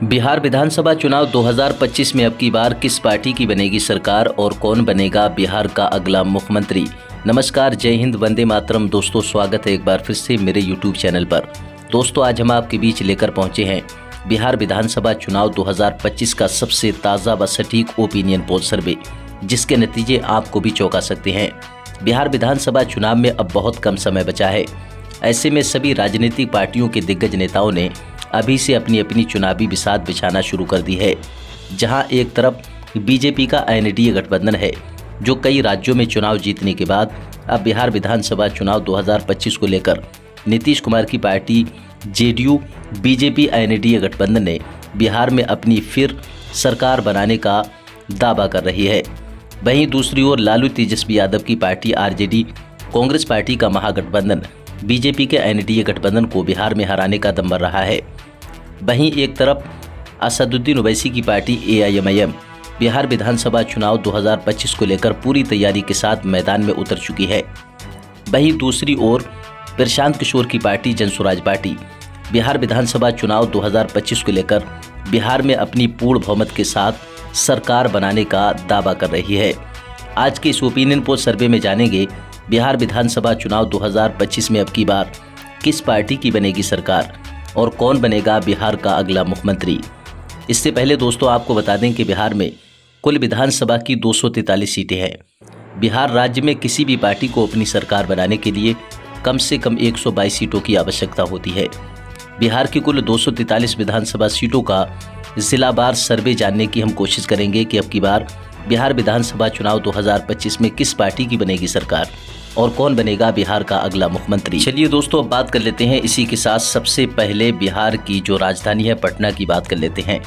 बिहार विधानसभा चुनाव 2025 में अब की बार किस पार्टी की बनेगी सरकार और कौन बनेगा बिहार का अगला मुख्यमंत्री। नमस्कार, जय हिंद, वंदे मातरम। दोस्तों, स्वागत है एक बार फिर से मेरे यूट्यूब चैनल पर। दोस्तों, आज हम आपके बीच लेकर पहुंचे हैं बिहार विधानसभा चुनाव 2025 का सबसे ताज़ा व सटीक ओपिनियन पोल सर्वे, जिसके नतीजे आपको भी चौंका सकते हैं। बिहार विधानसभा चुनाव में अब बहुत कम समय बचा है। ऐसे में सभी राजनीतिक पार्टियों के दिग्गज नेताओं ने अभी से अपनी अपनी चुनावी बिसात बिछाना शुरू कर दी है। जहां एक तरफ बीजेपी का एनडीए गठबंधन है, जो कई राज्यों में चुनाव जीतने के बाद अब बिहार विधानसभा चुनाव 2025 को लेकर नीतीश कुमार की पार्टी जेडीयू बीजेपी एनडीए गठबंधन ने बिहार में अपनी फिर सरकार बनाने का दावा कर रही है। वहीं दूसरी ओर लालू तेजस्वी यादव की पार्टी आरजेडी कांग्रेस पार्टी का महागठबंधन बीजेपी के एनडीए गठबंधन को बिहार में हराने का दम भर रहा है। वहीं एक तरफ असदुद्दीन ओवैसी की पार्टी एआईएमआईएम बिहार विधानसभा चुनाव 2025 को लेकर पूरी तैयारी के साथ मैदान में उतर चुकी है। वहीं दूसरी ओर प्रशांत किशोर की पार्टी जनसुराज पार्टी बिहार विधानसभा चुनाव 2025 को लेकर बिहार में अपनी पूर्ण बहुमत के साथ सरकार बनाने का दावा कर रही है। आज के इस ओपिनियन पोल सर्वे में जानेंगे बिहार विधानसभा चुनाव 2025 में अब की बार किस पार्टी की बनेगी सरकार और कौन बनेगा बिहार का अगला मुख्यमंत्री। इससे पहले दोस्तों, आपको बता दें कि बिहार में कुल विधानसभा की 243 सीटें हैं। बिहार राज्य में किसी भी पार्टी को अपनी सरकार बनाने के लिए कम से कम 122 सीटों की आवश्यकता होती है। बिहार की कुल 243 विधानसभा सीटों का जिलावार सर्वे जानने की हम कोशिश करेंगे कि अब की बार बिहार विधानसभा चुनाव 2025 में किस पार्टी की बनेगी सरकार और कौन बनेगा बिहार का अगला मुख्यमंत्री। चलिए दोस्तों, अब बात कर लेते हैं इसी के साथ सबसे पहले बिहार की जो राजधानी है पटना की बात कर लेते हैं।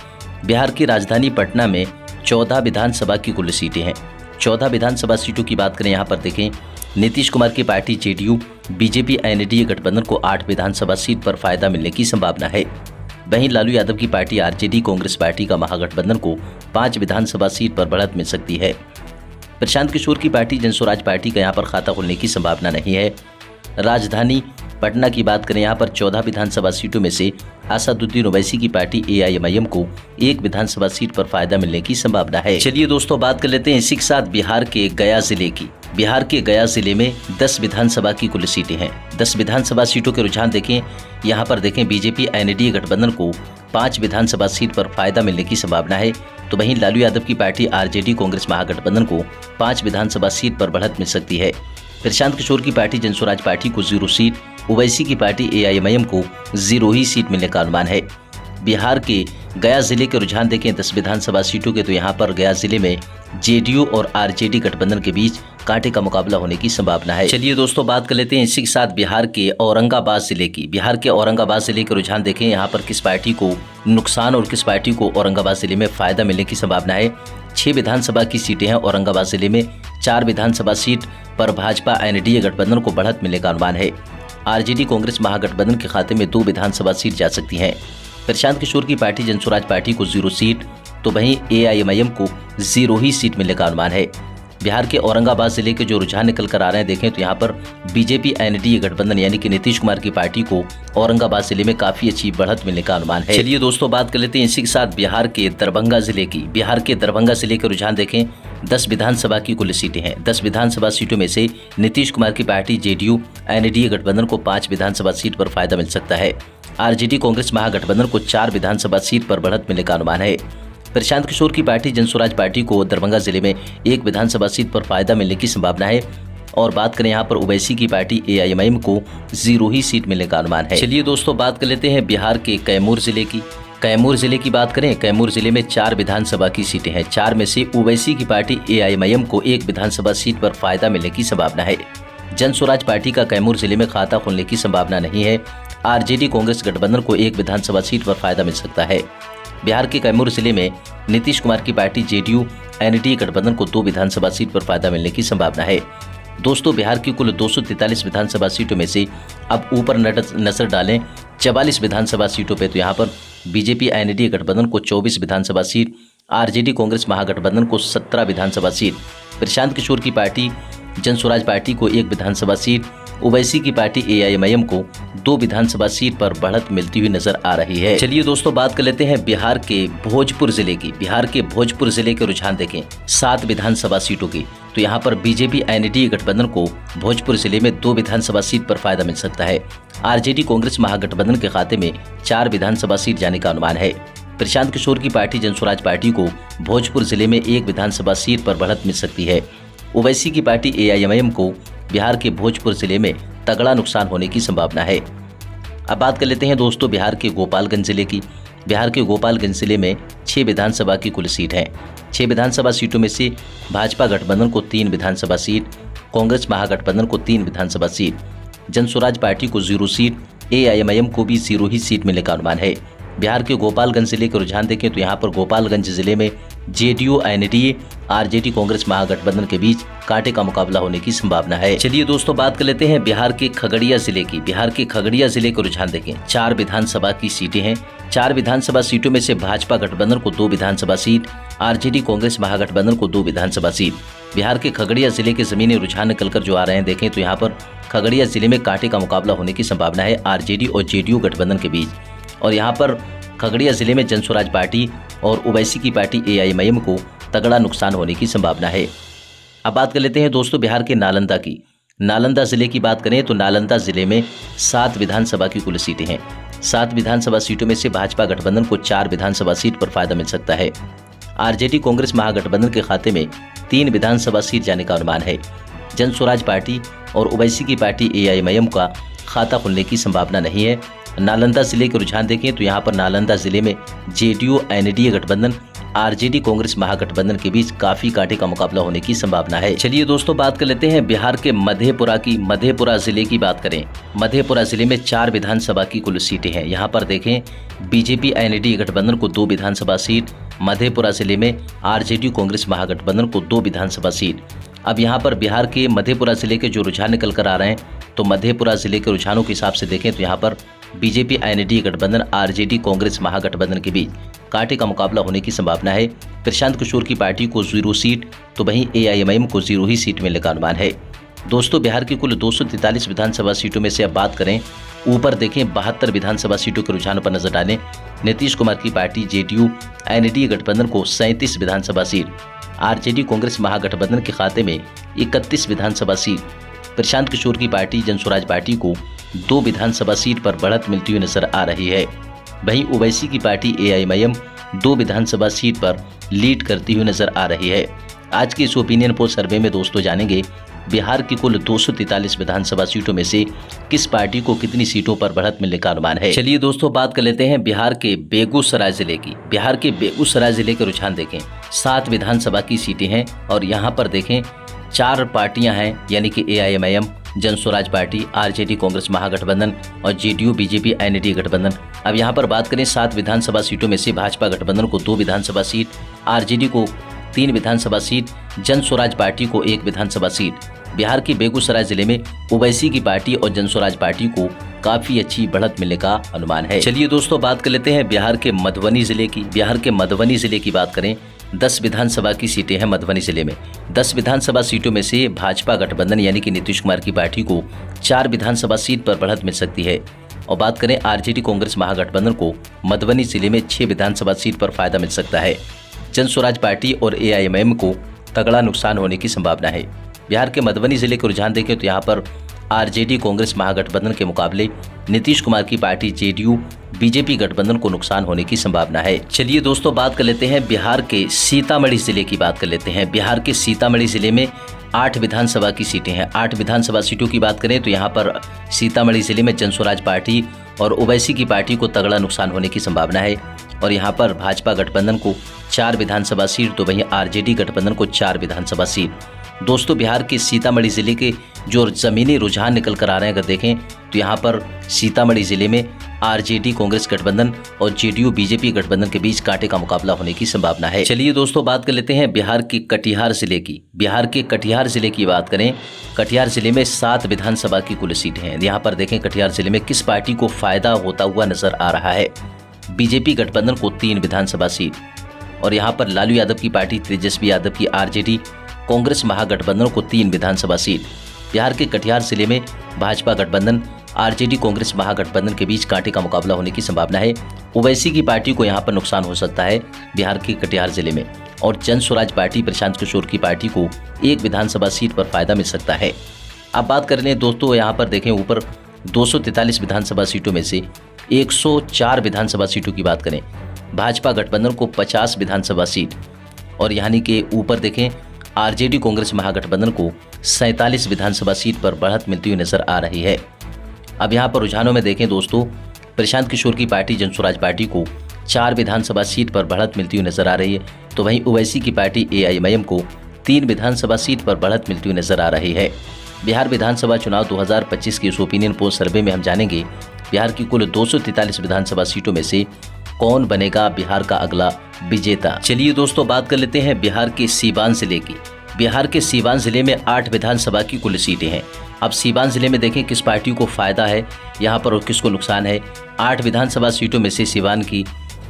बिहार की राजधानी पटना में 14 विधानसभा की कुल सीटें हैं। 14 विधानसभा सीटों की बात करें, यहाँ पर देखें नीतीश कुमार की पार्टी जेडीयू बीजेपी एनडीए गठबंधन को 8 विधानसभा सीट पर फायदा मिलने की संभावना है। वहीं लालू यादव की पार्टी आरजेडी कांग्रेस पार्टी का महागठबंधन को 5 विधानसभा सीट पर बढ़त मिल सकती है। प्रशांत किशोर की पार्टी जनसुराज पार्टी का यहाँ पर खाता खुलने की संभावना नहीं है। राजधानी पटना की बात करें, यहाँ पर 14 विधानसभा सीटों में से असदुद्दीन ओवैसी की पार्टी एआईएमआईएम को 1 विधानसभा सीट पर फायदा मिलने की संभावना है। चलिए दोस्तों, बात कर लेते हैं इसी के साथ बिहार के गया जिले की। बिहार के गया जिले में 10 विधानसभा की कुल सीटें हैं। 10 विधानसभा सीटों के रुझान देखें, यहाँ पर देखें बीजेपी एनडीए गठबंधन को 5 विधानसभा सीट पर फायदा मिलने की संभावना है। तो वहीं लालू यादव की पार्टी आरजेडी कांग्रेस महागठबंधन को 5 विधानसभा सीट पर बढ़त मिल सकती है। प्रशांत किशोर की पार्टी जनसुराज पार्टी को 0 सीट, ओवैसी की पार्टी एआईएमआईएम को 0 ही सीट मिलने का अनुमान है। बिहार के गया जिले के रुझान देखें 10 विधानसभा सीटों के, तो यहाँ पर गया जिले में जेडीयू और आरजेडी गठबंधन के बीच कांटे का मुकाबला होने की संभावना है। चलिए दोस्तों, बात कर लेते हैं इसी के साथ बिहार के औरंगाबाद जिले की। बिहार के औरंगाबाद जिले के रुझान देखें, यहाँ पर किस पार्टी को नुकसान और किस पार्टी को औरंगाबाद जिले में फायदा मिलने की संभावना है। 6 विधानसभा की सीटें हैं औरंगाबाद जिले में। 4 विधानसभा सीट पर भाजपा एनडीए गठबंधन को बढ़त मिलने का अनुमान है। आरजेडी कांग्रेस महागठबंधन के खाते में 2 विधानसभा सीट जा सकती हैं। प्रशांत किशोर की पार्टी जनसुराज पार्टी को 0 सीट, तो वहीं एआईएमआईएम को 0 ही सीट मिलने का अनुमान है। बिहार के औरंगाबाद जिले के जो रुझान निकल कर आ रहे हैं, देखें तो यहाँ पर बीजेपी एनडीए गठबंधन यानी कि नीतीश कुमार की पार्टी को औरंगाबाद जिले में काफी अच्छी बढ़त मिलने का अनुमान है। चलिए दोस्तों, बात कर लेते हैं इसी के साथ बिहार के दरभंगा जिले की। बिहार के दरभंगा जिले के रुझान देखें, 10 विधानसभा की कुल सीटें हैं। 10 विधानसभा सीटों में से नीतीश कुमार की पार्टी जेडीयू एनडीए गठबंधन को 5 विधानसभा सीट पर फायदा मिल सकता है। आरजेडी कांग्रेस महागठबंधन को 4 विधानसभा सीट पर बढ़त मिलने का अनुमान है। प्रशांत किशोर की पार्टी जनसुराज पार्टी को दरभंगा जिले में 1 विधानसभा सीट पर फायदा मिलने की संभावना है। और बात करें यहाँ पर ओवैसी की पार्टी एआईएमआईएम को 0 ही सीट मिलने का अनुमान है। चलिए दोस्तों, बात कर लेते हैं बिहार के कैमूर जिले की। कैमूर जिले की बात करें, कैमूर जिले में 4 विधानसभा की सीटें हैं। 4 में से ओवैसी की पार्टी एआईएमआईएम को 1 विधानसभा सीट पर फायदा मिलने की संभावना है। जनसुराज पार्टी का कैमूर जिले में खाता खुलने की संभावना नहीं है। आरजेडी कांग्रेस गठबंधन को 1 विधानसभा सीट पर फायदा मिल सकता है। बिहार के कैमूर जिले में नीतीश कुमार की पार्टी जेडीयू एनडीए गठबंधन को 2 विधानसभा सीट पर फायदा मिलने की संभावना है। दोस्तों, बिहार की कुल 243 विधानसभा सीटों में से अब ऊपर नजर डालें 44 विधानसभा सीटों पे, तो यहाँ पर बीजेपी एनडीए गठबंधन को 24 विधानसभा सीट, आरजेडी कांग्रेस महागठबंधन को 17 विधानसभा सीट, प्रशांत किशोर की पार्टी जनसुराज पार्टी को 1 विधानसभा सीट, ओवैसी की पार्टी AIMIM को 2 विधानसभा सीट पर बढ़त मिलती हुई नजर आ रही है। चलिए दोस्तों बात कर लेते हैं बिहार के भोजपुर जिले की। बिहार के भोजपुर जिले के रुझान देखें 7 विधानसभा सीटों की, तो यहाँ पर बीजेपी NDA गठबंधन को भोजपुर जिले में 2 विधानसभा सीट पर फायदा मिल सकता है। RJD कांग्रेस महागठबंधन के खाते में 4 विधानसभा सीट जाने का अनुमान है। प्रशांत किशोर की पार्टी जनसुराज पार्टी को भोजपुर जिले में 1 विधानसभा सीट पर बढ़त मिल सकती है। ओवैसी की पार्टी AIMIM को बिहार के भोजपुर जिले में तगड़ा नुकसान होने की संभावना है। अब बात कर लेते हैं दोस्तों बिहार के गोपालगंज जिले की। बिहार के गोपालगंज जिले में 6 विधानसभा की कुल सीट हैं। 6 विधानसभा सीटों में से भाजपा गठबंधन को 3 विधानसभा सीट, कांग्रेस महागठबंधन को 3 विधानसभा सीट, जनसुराज पार्टी को 0 सीट, AIMIM को भी 0 ही सीट मिलने का अनुमान है। बिहार के गोपालगंज जिले के रुझान देखें तो यहाँ पर गोपालगंज जिले में JDU NDA RJD Congress Mahagathbandhan के बीच कांटे का मुकाबला होने की संभावना है। चलिए दोस्तों बात कर लेते हैं बिहार के खगड़िया जिले की। बिहार के खगड़िया जिले के रुझान देखें 4 विधानसभा की सीटें हैं। 4 विधानसभा सीटों में से भाजपा गठबंधन को 2 विधानसभा सीट, RJD कांग्रेस महागठबंधन को 2 विधानसभा सीट। बिहार के खगड़िया जिले के जमीनी रुझान निकलकर जो आ रहे हैं देखें तो यहाँ पर खगड़िया जिले में कांटे का मुकाबला होने की संभावना है RJD और JDU गठबंधन के बीच। और यहाँ पर खगड़िया जिले में जनसुराज पार्टी और ओवैसी की पार्टी AIMIM को तगड़ा नुकसान होने की संभावना है। अब बात कर लेते हैं दोस्तों बिहार के नालंदा की। नालंदा जिले की बात करें तो नालंदा जिले में 7 विधानसभा की कुल सीटें हैं। 7 विधानसभा सीटों में से भाजपा गठबंधन को 4 विधानसभा सीट पर फायदा मिल सकता है। RJD कांग्रेस महागठबंधन के खाते में 3 विधानसभा सीट जाने का अनुमान है। जनसुराज पार्टी और ओवैसी की पार्टी AIMIM का खाता खुलने की संभावना नहीं है। नालंदा जिले के रुझान देखें तो यहाँ पर नालंदा जिले में JDU NDA गठबंधन RJD कांग्रेस महागठबंधन के बीच काफी कांटे का मुकाबला होने की संभावना है। चलिए दोस्तों बात कर लेते हैं बिहार के मधेपुरा की। मधेपुरा जिले की बात करें, मधेपुरा जिले में 4 विधानसभा की कुल सीटें हैं। यहाँ पर देखें बीजेपी NDA गठबंधन को 2 विधानसभा सीट, मधेपुरा जिले में RJD कांग्रेस महागठबंधन को 2 विधानसभा सीट। अब यहाँ पर बिहार के मधेपुरा जिले के जो रुझान निकल कर आ रहे हैं तो मधेपुरा जिले के रुझानों के हिसाब से देखें तो यहाँ पर बीजेपी NDA गठबंधन RJD कांग्रेस महागठबंधन के बीच कांटे का मुकाबला होने की संभावना है। प्रशांत किशोर की पार्टी को 0 सीट तो वहीं AIMIM को 0 ही सीट मिलने का अनुमान है। दोस्तों बिहार की कुल 243 विधानसभा सीटों में से अब बात करें, ऊपर देखें 72 विधानसभा सीटों के रुझानों पर नजर डालें। नीतीश कुमार की पार्टी JDU NDA गठबंधन को 37 विधानसभा सीट, RJD कांग्रेस महागठबंधन के खाते में 31 विधानसभा सीट, प्रशांत किशोर की पार्टी जनसुराज पार्टी को 2 विधानसभा सीट पर बढ़त मिलती हुई नजर आ रही है। वहीं ओवैसी की पार्टी AIMIM 2 विधानसभा सीट पर लीड करती हुई नजर आ रही है। आज के इस ओपिनियन पोल सर्वे में दोस्तों जानेंगे बिहार की कुल 243 विधानसभा सीटों में से किस पार्टी को कितनी सीटों पर बढ़त मिलने का अनुमान है। चलिए दोस्तों बात कर लेते हैं बिहार के बेगूसराय जिले की। बिहार के बेगूसराय जिले के रुझान देखें 7 विधानसभा की सीटें हैं और यहाँ पर देखें 4 पार्टियां हैं, यानी कि AIMIM, Jan Suraaj party, RJD Congress Mahagathbandhan और JDU BJP NDA गठबंधन। अब यहाँ पर बात करें 7 विधानसभा सीटों में से भाजपा गठबंधन को 2 विधानसभा सीट, RJD को 3 विधानसभा सीट, जनसुराज पार्टी को 1 विधानसभा सीट। बिहार के बेगूसराय जिले में ओवैसी की पार्टी और जनसुराज पार्टी को काफी अच्छी बढ़त मिलने का अनुमान है। चलिए दोस्तों बात कर लेते हैं बिहार के मधुबनी जिले की। बिहार के मधुबनी जिले की बात करें 10 विधानसभा की सीटें हैं मधुबनी जिले में। 10 विधानसभा सीटों में से भाजपा गठबंधन यानी कि नीतीश कुमार की पार्टी को 4 विधानसभा सीट पर बढ़त मिल सकती है। और बात करें RJD कांग्रेस महागठबंधन को मधुबनी जिले में 6 विधानसभा सीट पर फायदा मिल सकता है। जनसुराज पार्टी और AIMIM को तगड़ा नुकसान होने की संभावना है। बिहार के मधुबनी जिले के रुझान देखें तो यहाँ पर RJD कांग्रेस महागठबंधन के मुकाबले नीतीश कुमार की पार्टी JDU BJP गठबंधन को नुकसान होने की संभावना है। चलिए दोस्तों बात कर लेते हैं बिहार के सीतामढ़ी जिले की। बात कर लेते हैं बिहार के सीतामढ़ी जिले में 8 विधानसभा की सीटें हैं। 8 विधानसभा सीटों की बात करें तो यहाँ पर सीतामढ़ी जिले में जनसुराज पार्टी और ओवैसी की पार्टी को तगड़ा नुकसान होने की संभावना है। और यहाँ पर भाजपा गठबंधन को 4 विधानसभा सीट तो वहीं RJD गठबंधन को 4 विधानसभा सीट। दोस्तों बिहार के सीतामढ़ी जिले के जो जमीनी रुझान निकल कर आ रहे हैं अगर देखें तो यहाँ पर सीतामढ़ी जिले में RJD कांग्रेस गठबंधन और JDU BJP गठबंधन के बीच कांटे का मुकाबला होने की संभावना है। चलिए दोस्तों बात कर लेते हैं बिहार के कटिहार जिले की। बिहार के कटिहार जिले की बात करें, कटिहार जिले में 7 विधानसभा की कुल सीटें हैं। यहाँ पर देखें कटिहार जिले में किस पार्टी को फायदा होता हुआ नजर आ रहा है। बीजेपी गठबंधन को 3 विधानसभा सीट और यहाँ पर लालू यादव की पार्टी, तेजस्वी यादव की RJD कांग्रेस महागठबंधन को 3 विधानसभा सीट। बिहार के कटिहार जिले में भाजपा गठबंधन आरजेडी कांग्रेस महागठबंधन के बीच कांटे का मुकाबला होने की संभावना है। ओवैसी की पार्टी को यहां पर नुकसान हो सकता है बिहार के कटिहार जिले में, और जन स्वराज पार्टी प्रशांत किशोर की पार्टी को 1 विधानसभा सीट पर फायदा मिल सकता है। अब बात कर लें दोस्तों, यहाँ पर देखें ऊपर 243 विधानसभा सीटों में से 104 विधानसभा सीटों की बात करें, भाजपा गठबंधन को 50 विधानसभा सीट, और यानी कि ऊपर देखें आरजेडी कांग्रेस महागठबंधन को 47 विधानसभा सीट पर बढ़त मिलती हुई नजर आ रही है। अब यहाँ पर रुझानों में देखें दोस्तों, प्रशांत किशोर की पार्टी जन स्वराज पार्टी को 4 विधानसभा सीट पर बढ़त मिलती हुई नजर आ रही है, तो वहीं ओवैसी की पार्टी एआईएमआईएम को 3 विधानसभा सीट पर बढ़त मिलती हुई नजर आ रही है। बिहार विधानसभा चुनाव 2025 की इस ओपिनियन पोल सर्वे में हम जानेंगे बिहार की कुल 243 विधानसभा सीटों में से कौन बनेगा बिहार का अगला विजेता। चलिए दोस्तों, बात कर लेते हैं बिहार के सीवान जिले की। बिहार के सीवान जिले में 8 विधानसभा की कुल सीटें हैं। अब सीवान जिले में देखें किस पार्टी को फायदा है यहाँ पर और किसको नुकसान है। 8 विधानसभा सीटों में से सीवान की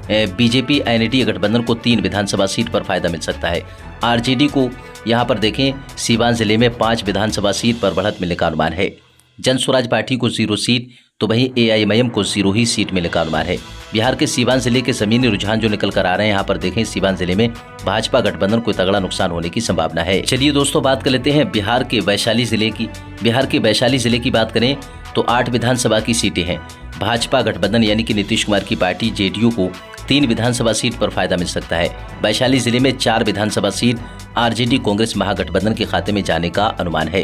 बीजेपी एनडीए गठबंधन को 3 विधानसभा सीट पर फायदा मिल सकता है। आरजेडी को यहाँ पर देखें सीवान जिले में 5 विधानसभा सीट पर बढ़त मिलने का अनुमान है। जन स्वराज पार्टी को 0 सीट, तो वहीं एआईएमआईएम को 0 ही सीट मिलने का अनुमान है। बिहार के सीवान जिले के जमीनी रुझान जो निकल कर आ रहे हैं, यहाँ पर देखें सीवान जिले में भाजपा गठबंधन को तगड़ा नुकसान होने की संभावना है। चलिए दोस्तों, बात कर लेते हैं बिहार के वैशाली जिले की। बिहार के वैशाली जिले की बात करें तो 8 विधानसभा की सीटें हैं। भाजपा गठबंधन यानी कि नीतीश कुमार की पार्टी जेडीयू को 3 विधानसभा सीट पर फायदा मिल सकता है। वैशाली जिले में 4 विधानसभा सीट आरजेडी कांग्रेस महागठबंधन के खाते में जाने का अनुमान है।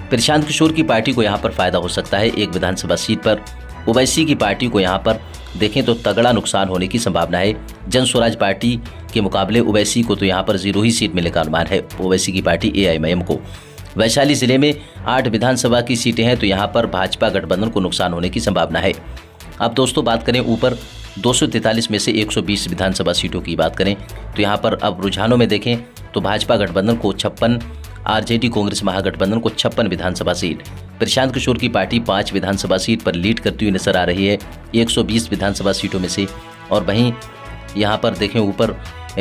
प्रशांत किशोर की पार्टी को यहां पर फायदा हो सकता है 1 विधानसभा सीट पर। ओवैसी की पार्टी को यहां पर देखें तो तगड़ा नुकसान होने की संभावना है। जन स्वराज पार्टी के मुकाबले ओवैसी को तो यहां पर 0 ही सीट मिलने का अनुमान है, ओवैसी की पार्टी एआईएमआईएम को। वैशाली जिले में 8 विधानसभा की सीटें हैं, तो यहां पर भाजपा गठबंधन को नुकसान होने की संभावना है। अब दोस्तों, बात करें ऊपर 243 में से 120 विधानसभा सीटों की बात करें तो यहाँ पर अब रुझानों में देखें तो भाजपा गठबंधन को 56, आरजेडी कांग्रेस महागठबंधन को 56 विधानसभा सीट। प्रशांत किशोर की पार्टी 5 विधानसभा सीट पर लीड करती हुई नजर आ रही है 120 विधानसभा सीटों में से, और वहीं यहाँ पर देखें ऊपर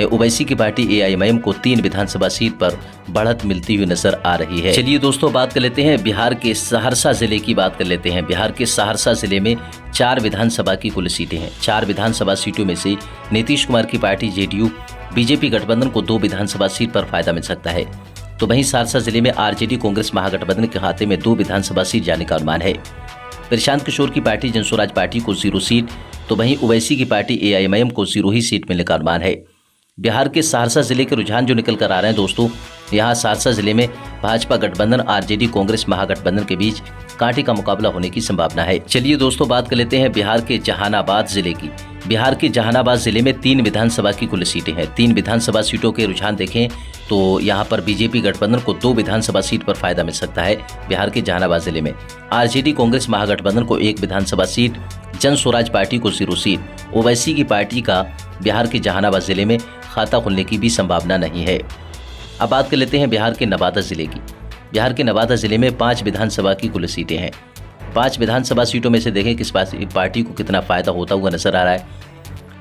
ओवैसी की पार्टी एआईएमआईएम को 3 विधानसभा सीट पर बढ़त मिलती हुई नजर आ रही है। चलिए दोस्तों, बात कर लेते हैं बिहार के सहरसा जिले की। बात कर लेते हैं बिहार के सहरसा जिले में 4 विधानसभा की कुल सीटें हैं। 4 विधानसभा सीटों में से नीतीश कुमार की पार्टी जेडीयू बीजेपी गठबंधन को 2 विधानसभा सीट पर फायदा मिल सकता है, तो वहीं सहरसा जिले में आरजेडी कांग्रेस महागठबंधन के खाते में 2 विधानसभा सीट जाने का अनुमान है। प्रशांत किशोर की पार्टी जन स्वराज पार्टी को 0 सीट, तो वहीं ओवैसी की पार्टी एआईएमआईएम को 0 ही सीट मिलने का अनुमान है। बिहार के सहरसा जिले के रुझान जो निकल कर आ रहे हैं दोस्तों, यहाँ सहरसा जिले में भाजपा गठबंधन आरजेडी कांग्रेस महागठबंधन के बीच कांटे का मुकाबला होने की संभावना है। चलिए दोस्तों, बात कर लेते हैं बिहार के जहानाबाद जिले की। बिहार के जहानाबाद जिले में 3 विधानसभा की कुल सीटें हैं। 3 विधानसभा सीटों के रुझान देखें तो यहाँ पर बीजेपी गठबंधन को 2 विधानसभा सीट पर फायदा मिल सकता है। बिहार के जहानाबाद जिले में आरजेडी कांग्रेस महागठबंधन को 1 विधानसभा सीट, जन स्वराज पार्टी को 0 सीट। ओवैसी की पार्टी का बिहार के जहानाबाद जिले में खाता खुलने की भी संभावना नहीं है। अब बात कर लेते हैं बिहार के नवादा जिले की। बिहार के नवादा जिले में 5 विधानसभा की कुल सीटें हैं। 5 विधानसभा सीटों में से देखें किस पार्टी को कितना फायदा होता हुआ नजर आ रहा है।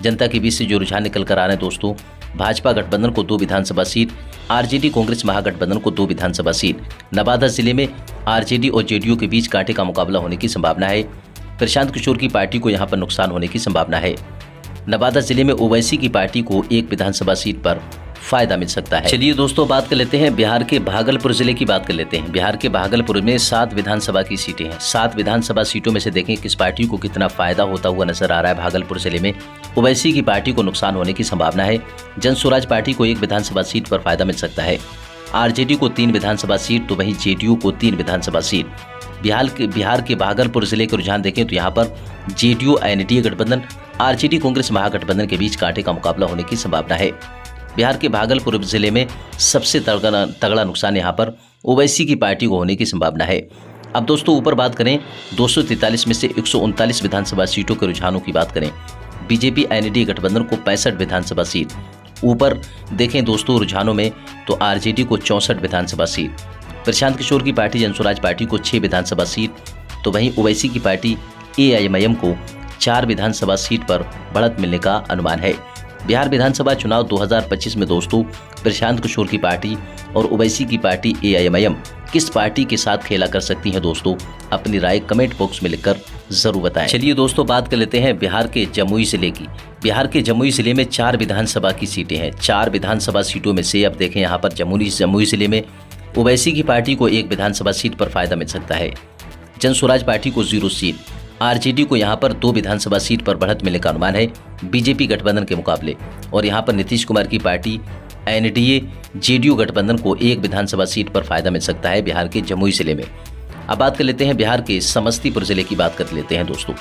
जनता के बीच से जो रुझान निकल कर आ रहे हैं दोस्तों, भाजपा गठबंधन को 2 विधानसभा सीट, आरजेडी कांग्रेस महागठबंधन को 2 विधानसभा सीट। नवादा जिले में आरजेडी और जेडीयू के बीच कांटे का मुकाबला होने की संभावना है। प्रशांत किशोर की पार्टी को यहाँ पर नुकसान होने की संभावना है। नवादा जिले में ओवैसी की पार्टी को 1 विधानसभा सीट पर फायदा मिल सकता है। चलिए दोस्तों, बात कर लेते हैं बिहार के भागलपुर जिले की। बात कर लेते हैं बिहार के भागलपुर में 7 विधानसभा की सीटें हैं। 7 विधानसभा सीटों में से देखें किस पार्टी को कितना फायदा होता हुआ नजर आ रहा है। भागलपुर जिले में ओवैसी की पार्टी को नुकसान होने की संभावना है। जन स्वराज पार्टी को 1 विधानसभा सीट पर फायदा मिल सकता है। आरजेडी को 3 विधानसभा सीट, तो वहीं जेडीयू को 3 विधानसभा सीट। बिहार के भागलपुर जिले के रुझान देखें तो यहाँ पर जेडीयू एनडीए गठबंधन आरजेडी कांग्रेस महागठबंधन के बीच कांटे का मुकाबला होने की संभावना है। बिहार के भागलपुर जिले में सबसे तगड़ा नुकसान यहाँ पर ओवैसी की पार्टी को होने की संभावना है। अब दोस्तों, ऊपर बात करें 243 में से 139 विधानसभा सीटों के रुझानों की बात करें, बीजेपी एनडीए गठबंधन को 65 विधानसभा सीट। ऊपर देखें दोस्तों रुझानों में तो आरजेडी को 64 विधानसभा सीट, प्रशांत किशोर की पार्टी जन स्वराज पार्टी को 6 विधानसभा सीट, तो वहीं ओवैसी की पार्टी एआईएमआईएम को 4 विधानसभा सीट पर बढ़त मिलने का अनुमान है। बिहार विधानसभा चुनाव 2025 में दोस्तों प्रशांत किशोर की पार्टी और ओवैसी की पार्टी AIMIM किस पार्टी के साथ खेला कर सकती है दोस्तों, अपनी राय कमेंट बॉक्स में लिखकर जरूर बताएं। चलिए दोस्तों बात कर लेते हैं बिहार के जमुई जिले की। बिहार के जमुई जिले में 4 विधानसभा की सीटें हैं। 4 विधानसभा सीटों में से अब देखें यहाँ पर जमुई जिले में ओवैसी की पार्टी को 1 विधानसभा सीट पर फायदा मिल सकता है। जन स्वराज पार्टी को 0 सीट, RJD को यहाँ पर 2 विधानसभा सीट पर बढ़त मिलने का अनुमान है बीजेपी गठबंधन के मुकाबले। और यहाँ पर नीतीश कुमार की पार्टी NDA JDU गठबंधन को 1 विधानसभा सीट पर फायदा मिल सकता है बिहार के जमुई जिले में। अब बात कर लेते हैं बिहार के समस्तीपुर जिले की। बात कर लेते हैं दोस्तों,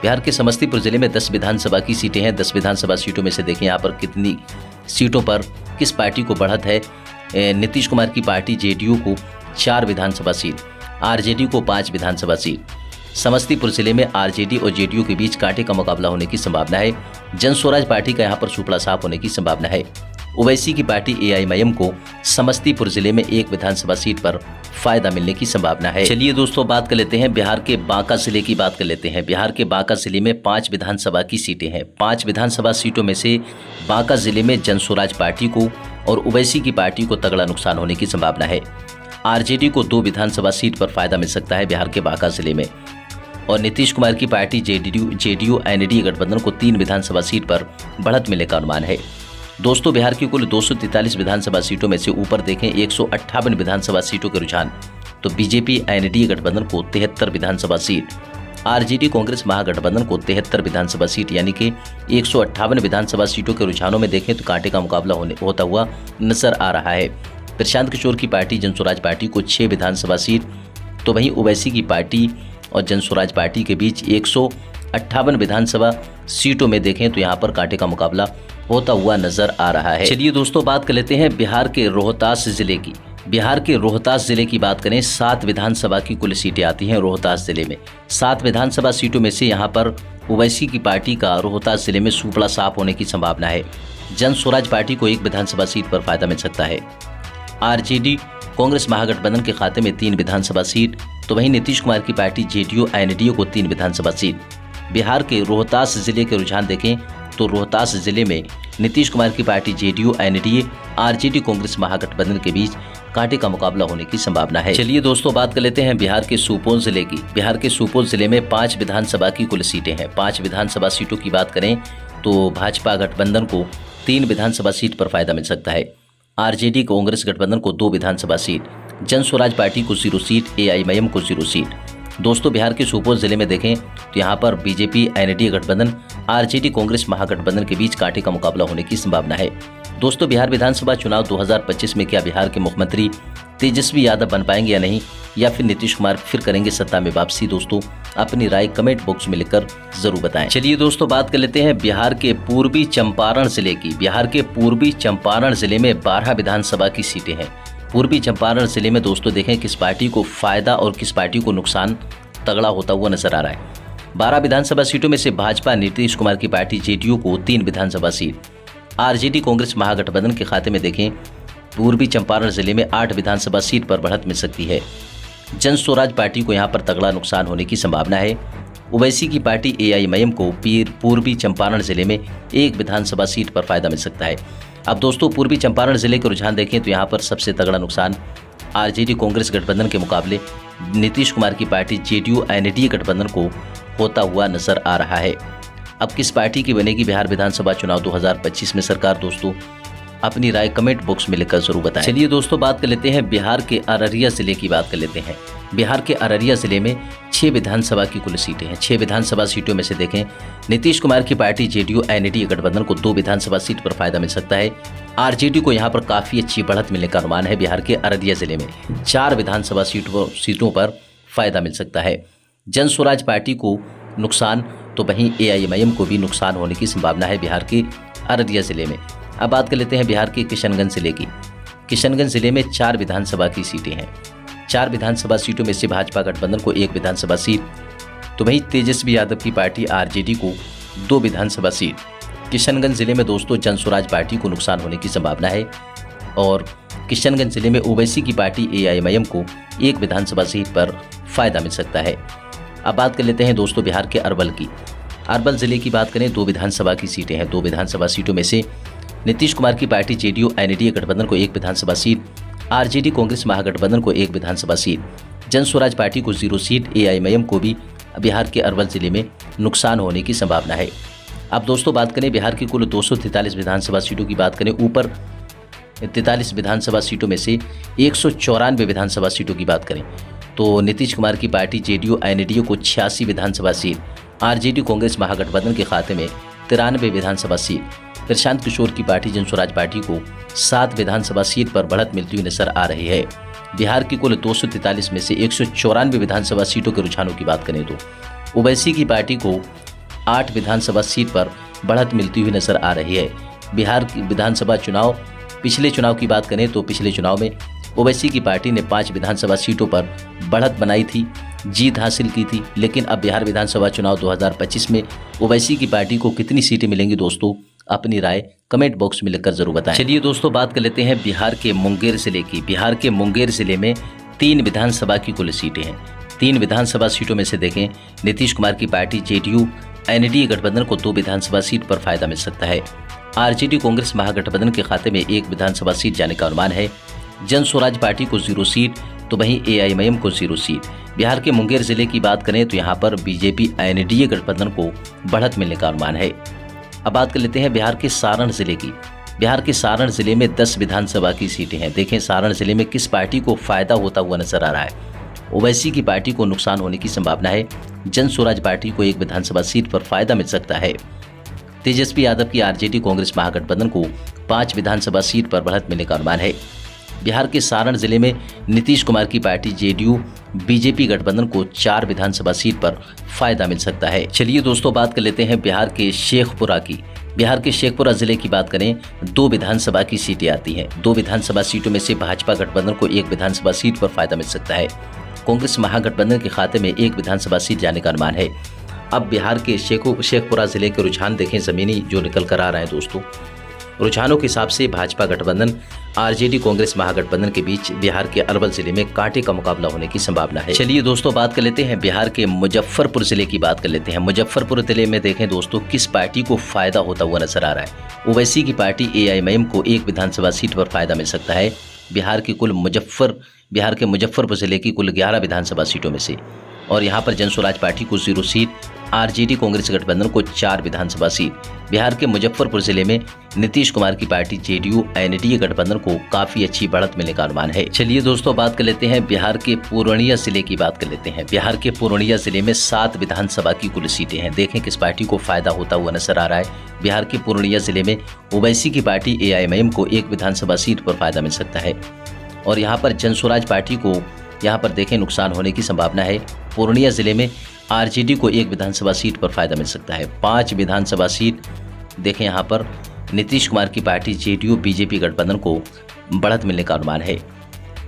बिहार के समस्तीपुर जिले में 10 विधानसभा की सीटें हैं। 10 विधानसभा सीटों में से देखें यहाँ पर कितनी सीटों पर किस पार्टी को बढ़त है। नीतीश कुमार की पार्टी JDU को 4 विधानसभा सीट, RJD को 5 विधानसभा सीट। समस्तीपुर जिले में RJD और JDU के बीच कांटे का मुकाबला होने की संभावना है। जन स्वराज पार्टी का यहाँ पर सुपड़ा साफ होने की संभावना है। ओवैसी की पार्टी AIMIM को समस्तीपुर जिले में 1 विधानसभा सीट पर फायदा मिलने की संभावना है। चलिए दोस्तों बात कर लेते हैं बिहार के बांका जिले की। बात कर लेते हैं बिहार के बांका जिले में 5 विधानसभा की सीटें हैं। 5 विधानसभा सीटों में से बांका जिले में जन स्वराज पार्टी को और ओवैसी की पार्टी को तगड़ा नुकसान होने की संभावना है। RJD को 2 विधानसभा सीट पर फायदा मिल सकता है बिहार के बांका जिले में। और नीतीश कुमार की पार्टी JDU NDA गठबंधन को 3 विधानसभा सीट पर बढ़त मिलने का अनुमान है। दोस्तों बिहार की कुल 243 विधानसभा सीटों में से ऊपर देखें 158 विधानसभा सीटों के रुझान तो बीजेपी NDA गठबंधन को 73 विधानसभा सीट, RJD कांग्रेस महागठबंधन को 73 विधानसभा सीट यानी कि 158 विधानसभा सीटों के रुझानों में देखें तो कांटे का मुकाबला होता हुआ नजर आ रहा है। प्रशांत किशोर की पार्टी जन स्वराज पार्टी को 6 विधानसभा सीट तो वहीं ओवैसी की पार्टी और जन स्वराज पार्टी के बीच 158 विधानसभा सीटों में देखें तो यहाँ पर कांटे का मुकाबला होता हुआ नजर आ रहा है। चलिए दोस्तों बात कर लेते हैं बिहार के रोहतास जिले की। बिहार के रोहतास जिले की बात करें 7 विधानसभा की कुल सीटें आती हैं रोहतास जिले में। 7 विधानसभा सीटों में से यहाँ पर ओवैसी की पार्टी का रोहतास जिले में सुपड़ा साफ होने की संभावना है। जन स्वराज पार्टी को 1 विधानसभा सीट पर फायदा मिल सकता है। RJD कांग्रेस महागठबंधन के खाते में 3 विधानसभा सीट तो वहीं नीतीश कुमार की पार्टी JDU NDA को 3 विधानसभा सीट। बिहार के रोहतास जिले के रुझान देखें तो रोहतास जिले में नीतीश कुमार की party JDU NDA RJD Congress Mahagathbandhan के बीच कांटे का मुकाबला होने की संभावना है। चलिए दोस्तों बात कर लेते हैं बिहार के सुपौल जिले की। बिहार के सुपौल जिले में 5 विधानसभा की कुल सीटें हैं। 5 विधानसभा सीटों की बात करें तो भाजपा गठबंधन को 3 विधानसभा सीट पर फायदा मिल सकता है। RJD कांग्रेस गठबंधन को 2 विधानसभा सीट, जन स्वराज पार्टी को 0 सीट, AIMIM को 0 सीट। दोस्तों बिहार के सुपौल जिले में देखें तो यहाँ पर बीजेपी NDA गठबंधन RJD कांग्रेस महागठबंधन के बीच कांटे का मुकाबला होने की संभावना है। दोस्तों बिहार विधानसभा चुनाव 2025 में क्या बिहार के मुख्यमंत्री तेजस्वी यादव बन पाएंगे या नहीं, या फिर नीतीश कुमार फिर करेंगे सत्ता में वापसी, दोस्तों अपनी राय कमेंट बॉक्स में लिखकर जरूर बताएं। चलिए दोस्तों बात कर लेते हैं बिहार के पूर्वी चंपारण जिले की। बिहार के पूर्वी चंपारण जिले में 12 विधानसभा की सीटें हैं। पूर्वी चंपारण जिले में दोस्तों देखें किस पार्टी को फायदा और किस पार्टी को नुकसान तगड़ा होता हुआ नजर आ रहा है। 12 विधानसभा सीटों में से भाजपा नीतीश कुमार की पार्टी JDU को 3 विधानसभा सीट, RJD कांग्रेस महागठबंधन के खाते में देखें पूर्वी चंपारण जिले में 8 विधानसभा सीट पर बढ़त मिल सकती है। जन स्वराज पार्टी को यहाँ पर तगड़ा नुकसान होने की संभावना है। ओवैसी की पार्टी AIMIM को पूर्वी चंपारण जिले में 1 विधानसभा सीट पर फायदा मिल सकता है। अब दोस्तों पूर्वी चंपारण जिले के रुझान देखें तो यहाँ पर सबसे तगड़ा नुकसान RJD कांग्रेस गठबंधन के मुकाबले नीतीश कुमार की पार्टी JDU NDA गठबंधन को होता हुआ नजर आ रहा है। अब किस पार्टी की बनेगी बिहार विधानसभा चुनाव 2025 में सरकार, दोस्तों अपनी राय कमेंट बॉक्स में लिखकर जरूर बताएं। चलिए दोस्तों बात कर लेते हैं बिहार के अररिया जिले की। बात कर लेते हैं बिहार के अररिया जिले में 6 विधानसभा की कुल सीटें हैं। 6 विधानसभा सीटों में से देखें नीतीश कुमार की पार्टी JDU NDA गठबंधन को 2 विधानसभा सीट पर फायदा मिल सकता है। RJD को यहाँ पर काफी अच्छी बढ़त मिलने का अनुमान है। बिहार के अररिया जिले में 4 विधानसभा सीटों पर फायदा मिल सकता है। जन स्वराज पार्टी को नुकसान तो वहीं AIMIM को भी नुकसान होने की संभावना है बिहार के अररिया जिले में। अब बात कर लेते हैं बिहार के किशनगंज जिले की। किशनगंज जिले में 4 विधानसभा की सीटें हैं। 4 विधानसभा सीटों में से भाजपा गठबंधन को 1 विधानसभा सीट तो वहीं तेजस्वी यादव की पार्टी RJD को 2 विधानसभा सीट। किशनगंज जिले में दोस्तों जन स्वराज पार्टी को नुकसान होने की संभावना है और किशनगंज जिले में ओवैसी की पार्टी AIMIM को 1 विधानसभा सीट पर फायदा मिल सकता है। अब बात कर लेते हैं दोस्तों बिहार के अरवल की। अरवल जिले की बात करें 2 विधानसभा की सीटें हैं। 2 विधानसभा सीटों में से नीतीश कुमार की पार्टी जेडीयू एनडीए गठबंधन को 1 विधानसभा सीट, आरजेडी कांग्रेस महागठबंधन को 1 विधानसभा सीट, जन स्वराज पार्टी को 0 सीट, एआईएमआईएम को भी बिहार के अरवल जिले में नुकसान होने की संभावना है। अब दोस्तों बात करें बिहार की कुल 243 विधानसभा सीटों की बात करें, ऊपर 43 विधानसभा सीटों में से 194 विधानसभा सीटों की बात करें तो नीतीश कुमार की पार्टी जेडीयू एनडीए को 86 विधानसभा सीट, आरजेडी कांग्रेस महागठबंधन के खाते में 93 विधानसभा सीट, प्रशांत किशोर की पार्टी जन स्वराज पार्टी को 7 विधानसभा सीट पर बढ़त मिलती हुई नजर आ रही है। बिहार की कुल 243 में से 194 विधानसभा सीटों के रुझानों की बात करें तो ओवैसी की पार्टी को 8 विधानसभा सीट पर बढ़त मिलती हुई नजर आ रही है। बिहार की विधानसभा चुनाव, पिछले चुनाव की बात करें तो पिछले चुनाव में ओवैसी की पार्टी ने 5 विधानसभा सीटों पर बढ़त बनाई थी, जीत हासिल की थी। लेकिन अब बिहार विधानसभा चुनाव 2025 में ओवैसी की पार्टी को कितनी सीटें मिलेंगी दोस्तों, अपनी राय कमेंट बॉक्स में लिखकर जरूर बताएं। चलिए दोस्तों बात कर लेते हैं बिहार के मुंगेर जिले की। बिहार के मुंगेर जिले में 3 विधानसभा की कुल सीटें हैं। 3 विधानसभा सीटों में से देखें नीतीश कुमार की पार्टी जेडीयू एनडीए गठबंधन को 2 विधानसभा सीट पर फायदा मिल सकता है। आरजेडी कांग्रेस महागठबंधन के खाते में 1 विधानसभा सीट जाने का अनुमान है। जन स्वराज पार्टी को 0 सीट तो वहीं एआईएमआईएम को 0 सीट। बिहार के मुंगेर जिले की बात करें तो यहाँ पर बीजेपी एनडीए गठबंधन को बढ़त मिलने का अनुमान है। अब बात कर लेते हैं बिहार के सारण जिले की। बिहार के सारण जिले में 10 विधानसभा की सीटें हैं। देखें सारण जिले में किस पार्टी को फायदा होता हुआ नजर आ रहा है। ओवैसी की पार्टी को नुकसान होने की संभावना है। जन स्वराज पार्टी को 1 विधानसभा सीट पर फायदा मिल सकता है। तेजस्वी यादव की आरजेडी कांग्रेस महागठबंधन को 5 विधानसभा सीट पर बढ़त मिलने का अनुमान है। बिहार के सारण जिले में नीतीश कुमार की पार्टी जेडीयू बीजेपी गठबंधन को 4 विधानसभा सीट पर फायदा मिल सकता है। चलिए दोस्तों बात कर लेते हैं बिहार के शेखपुरा की। बिहार के शेखपुरा जिले की बात करें 2 विधानसभा की सीटें आती हैं। 2 विधानसभा सीटों में से भाजपा गठबंधन को 1 विधानसभा सीट पर फायदा मिल सकता है। कांग्रेस महागठबंधन के खाते में 1 विधानसभा सीट जाने का अनुमान है। अब बिहार के शेखपुरा जिले के रुझान देखें, जमीनी जो निकल कर आ रहे हैं दोस्तों। रुझानों के हिसाब से भाजपा गठबंधन आरजेडी कांग्रेस महागठबंधन के बीच बिहार के अरवल जिले में कांटे का मुकाबला होने की संभावना है। चलिए दोस्तों बात कर लेते हैं बिहार के मुजफ्फरपुर जिले की बात कर लेते हैं। मुजफ्फरपुर जिले में देखें दोस्तों किस पार्टी को फायदा होता हुआ नजर आ रहा है। ओवैसी की पार्टी एआईएमआईएम को 1 विधानसभा सीट पर फायदा मिल सकता है। बिहार के मुजफ्फरपुर जिले की कुल 11 विधानसभा सीटों में से, और यहाँ पर जन स्वराज पार्टी को 0 सीट, आरजेडी कांग्रेस गठबंधन को 4 विधानसभा सीट। बिहार के मुजफ्फरपुर जिले में नीतीश कुमार की पार्टी जेडीयू एनडीए गठबंधन को काफी अच्छी बढ़त मिलने का अनुमान है। चलिए दोस्तों बात कर लेते हैं बिहार के पूर्णिया जिले की बात कर लेते हैं। बिहार के पूर्णिया जिले में 7 विधानसभा की कुल सीटें हैं। देखें किस पार्टी को फायदा होता हुआ नजर आ रहा है। बिहार के पूर्णिया जिले में ओवैसी की पार्टी एआईएमआईएम को 1 विधानसभा सीट पर फायदा मिल सकता है, और यहाँ पर जन स्वराज पार्टी को यहाँ पर देखें नुकसान होने की संभावना है। पूर्णिया जिले में आरजेडी को 1 विधानसभा सीट पर फायदा मिल सकता है। 5 विधानसभा सीट देखें यहाँ पर नीतीश कुमार की पार्टी जेडीयू बीजेपी गठबंधन को बढ़त मिलने का अनुमान है।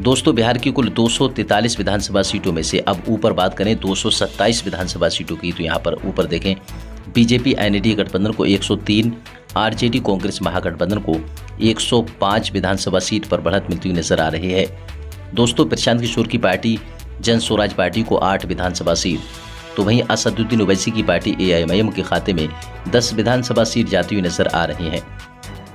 दोस्तों बिहार की कुल 243 विधानसभा सीटों में से अब ऊपर बात करें 227 विधानसभा सीटों की, तो यहाँ पर ऊपर देखें बीजेपी एनडीए गठबंधन को 103, आरजेडी कांग्रेस महागठबंधन को 105 विधानसभा सीट पर बढ़त मिलती हुई नजर आ रही है। दोस्तों प्रशांत किशोर की पार्टी जन स्वराज पार्टी को 8 विधानसभा सीट, तो वहीं असदुद्दीन ओवैसी की पार्टी एआईएमआईएम के खाते में 10 विधानसभा सीट जाती हुई नजर आ रही हैं।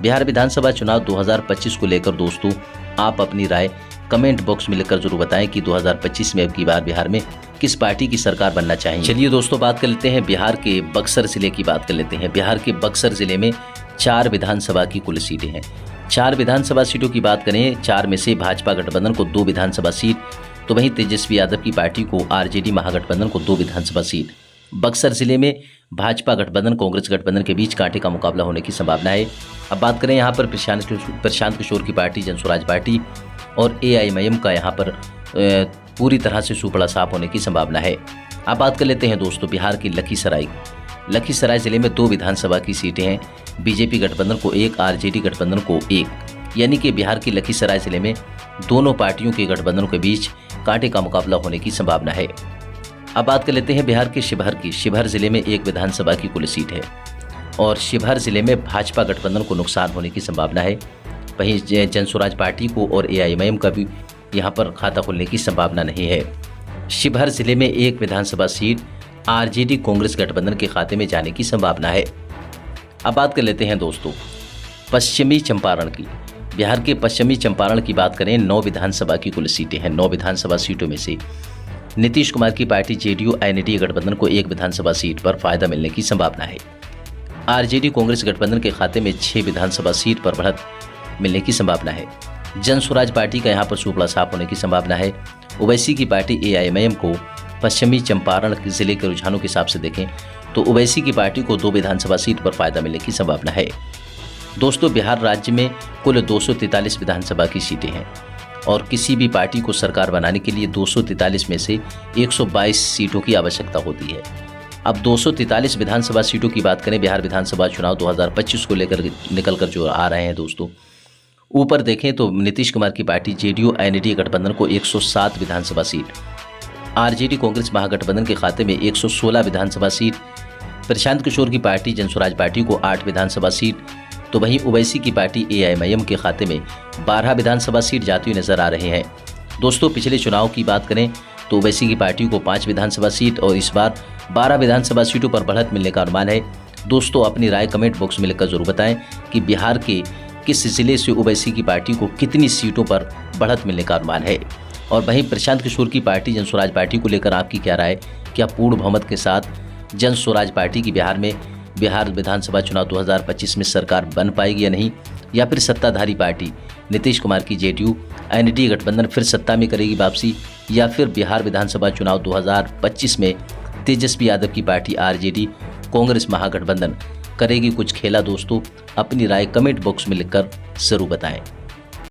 बिहार विधानसभा चुनाव 2025 को लेकर दोस्तों आप अपनी राय कमेंट बॉक्स में लिखकर जरूर बताएं कि 2025 में अब की बार बिहार में किस पार्टी की सरकार बनना चाहिए। चलिए दोस्तों बात कर लेते हैं बिहार के बक्सर जिले की बात कर लेते हैं। बिहार के बक्सर जिले में 4 विधानसभा की कुल सीटें हैं। 4 विधानसभा सीटों की बात करें, 4 में से भाजपा गठबंधन को 2 विधानसभा सीट, तो वहीं तेजस्वी यादव की पार्टी को आरजेडी महागठबंधन को 2 विधानसभा सीट। बक्सर जिले में भाजपा गठबंधन कांग्रेस गठबंधन के बीच कांटे का मुकाबला होने की संभावना है। अब बात करें यहाँ पर प्रशांत किशोर की पार्टी जन स्वराज पार्टी और एआईएमआईएम का यहाँ पर पूरी तरह से सुपड़ा साफ होने की संभावना है। अब बात कर लेते हैं दोस्तों बिहार की लखीसराय जिले में 2 विधानसभा की सीटें हैं। बीजेपी गठबंधन को 1, आरजेडी गठबंधन को 1, यानी कि बिहार की लखीसराय जिले में दोनों पार्टियों के गठबंधनों के बीच कांटे का मुकाबला होने की संभावना है। अब बात कर लेते हैं बिहार के शिवहर जिले में 1 विधानसभा की कुल सीट है, और शिवहर जिले में भाजपा गठबंधन को नुकसान होने की संभावना है। वहीं जन स्वराज पार्टी को और एआईएमआईएम का भी यहाँ पर खाता खुलने की संभावना नहीं है। शिवहर जिले में 1 विधानसभा सीट आरजेडी कांग्रेस गठबंधन के खाते में जाने की संभावना है। अब बात कर लेते हैं दोस्तों पश्चिमी चंपारण की। बिहार के पश्चिमी चंपारण की बात करें, 9 विधानसभा की कुल सीटें हैं। 9 विधानसभा सीटों में से नीतीश कुमार की पार्टी जेडीयू एनडीए गठबंधन को 1 विधानसभा सीट पर फायदा मिलने की संभावना है। आरजेडी कांग्रेस गठबंधन के खाते में 6 विधानसभा सीट पर बढ़त मिलने की संभावना है। जन स्वराज पार्टी का यहां पर सुपड़ा साफ होने की संभावना है। ओवैसी की पार्टी एआईएमआईएम को पश्चिमी चंपारण जिले के रुझानों के हिसाब से देखें तो ओवैसी की पार्टी को 2 विधानसभा सीट पर फायदा मिलने की संभावना है। दोस्तों बिहार राज्य में कुल 243 विधानसभा की सीटें हैं और किसी भी पार्टी को सरकार बनाने के लिए 243 में से 122 सीटों की आवश्यकता होती है। अब 243 विधानसभा सीटों की बात करें, बिहार विधानसभा चुनाव 2025 को लेकर निकलकर जो आ रहे हैं दोस्तों, ऊपर देखें तो नीतीश कुमार की पार्टी जेडीयू एनडीए गठबंधन को 107 विधानसभा सीट, आरजेडी कांग्रेस महागठबंधन के खाते में 116 विधानसभा सीट, प्रशांत किशोर की पार्टी जनस्वराज पार्टी को 8 विधानसभा सीट, तो वहीं ओवैसी की पार्टी एआईएमआईएम के खाते में 12 विधानसभा सीट जाती हुई नजर आ रहे हैं। दोस्तों पिछले चुनाव की बात करें तो ओवैसी की पार्टी को 5 विधानसभा सीट और इस बार 12 विधानसभा सीटों पर बढ़त मिलने का अनुमान है। दोस्तों अपनी राय कमेंट बॉक्स में लिखकर जरूर बताएं कि बिहार के किस जिले से ओवैसी की पार्टी को कितनी सीटों पर बढ़त मिलने का अनुमान है। और वहीं प्रशांत किशोर की पार्टी जनस्वराज पार्टी को लेकर आपकी क्या राय? क्या पूर्ण बहुमत के साथ जनस्वराज पार्टी की बिहार विधानसभा चुनाव 2025 में सरकार बन पाएगी या नहीं, या फिर सत्ताधारी पार्टी नीतीश कुमार की जेडीयू एनडीए गठबंधन फिर सत्ता में करेगी वापसी, या फिर बिहार विधानसभा चुनाव 2025 में तेजस्वी यादव की पार्टी आरजेडी कांग्रेस महागठबंधन करेगी कुछ खेला? दोस्तों अपनी राय कमेंट बॉक्स में लिखकर जरूर बताएं।